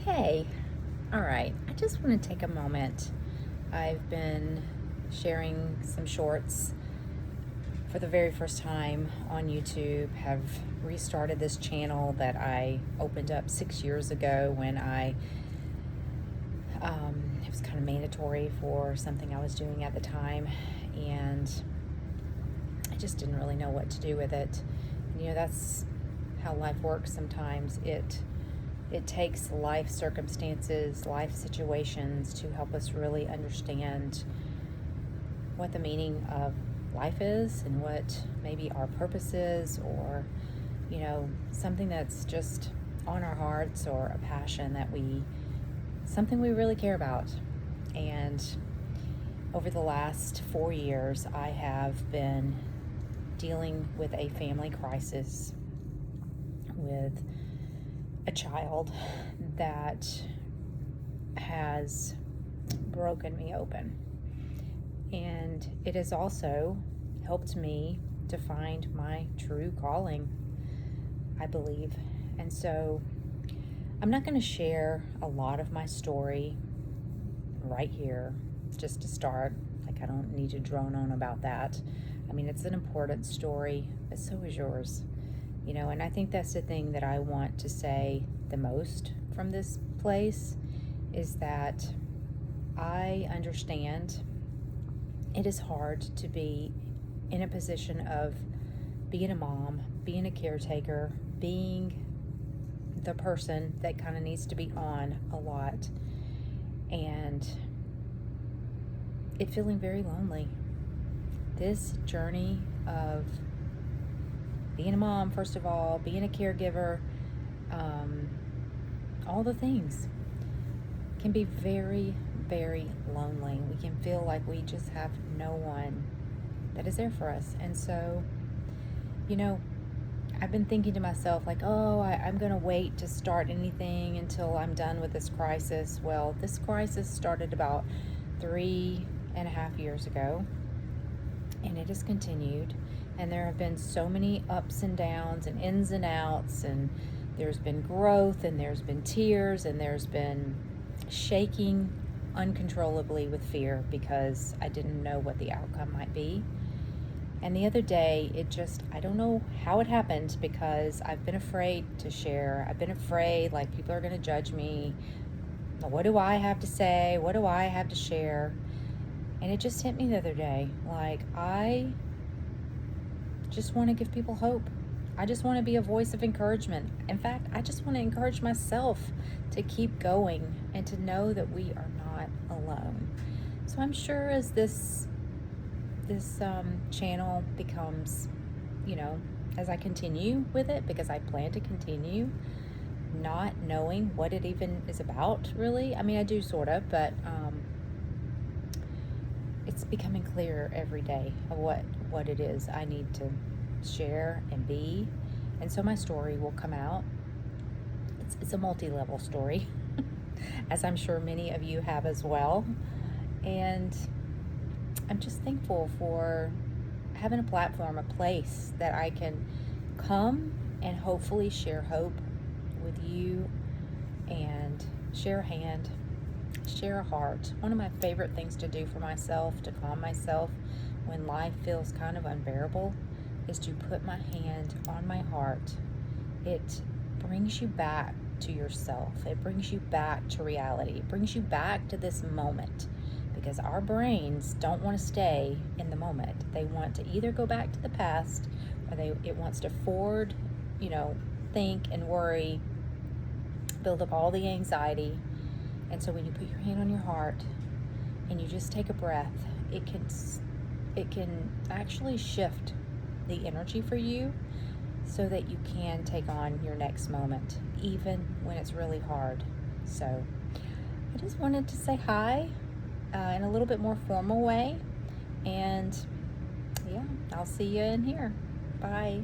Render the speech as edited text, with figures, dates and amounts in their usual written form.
Hey, all right. I just want to take a moment. I've been sharing some shorts for the very first time on YouTube, have restarted this channel that I opened up 6 years ago when it was kind of mandatory for something I was doing at the time, and I just didn't really know what to do with it. And, that's how life works sometimes. It takes life circumstances, life situations to help us really understand what the meaning of life is and what maybe our purpose is, or, something that's just on our hearts, or a passion something we really care about. And over the last 4 years, I have been dealing with a family crisis with a child that has broken me open. And it has also helped me to find my true calling, I believe. And so I'm not going to share a lot of my story right here, just to start. Like, I don't need to drone on about that. I mean, it's an important story, but so is yours. And I think that's the thing that I want to say the most from this place, is that I understand it is hard to be in a position of being a mom, being a caretaker, being the person that kind of needs to be on a lot, and it feeling very lonely. This journey of being a mom, first of all, being a caregiver, all the things can be very, very lonely. We can feel like we just have no one that is there for us. And so, I've been thinking to myself, like, I'm going to wait to start anything until I'm done with this crisis. Well, this crisis started about 3.5 years ago, and it has continued. And there have been so many ups and downs and ins and outs, and there's been growth, and there's been tears, and there's been shaking uncontrollably with fear because I didn't know what the outcome might be. And the other day, I don't know how it happened, because I've been afraid to share. I've been afraid, like, people are going to judge me. What do I have to say? What do I have to share? And it just hit me the other day. Like, I just want to give people hope. I just want to be a voice of encouragement. In fact, I just want to encourage myself to keep going and to know that we are not alone. So I'm sure as this channel becomes, as I continue with it, because I plan to continue, not knowing what it even is about, really. I mean, I do sort of, but it's becoming clearer every day of what it is I need to share and be. And so my story will come out. It's a multi-level story, as I'm sure many of you have as well. And I'm just thankful for having a platform, a place that I can come and hopefully share hope with you, and share a hand, share a heart. One of my favorite things to do for myself, to calm myself when life feels kind of unbearable, is to put my hand on my heart. It brings you back to yourself. It brings you back to reality. It brings you back to this moment, because our brains don't want to stay in the moment. They want to either go back to the past, or it wants to forward, think and worry, build up all the anxiety. And so when you put your hand on your heart and you just take a breath, it can actually shift the energy for you, so that you can take on your next moment, even when it's really hard. So I just wanted to say hi in a little bit more formal way. And yeah, I'll see you in here. Bye.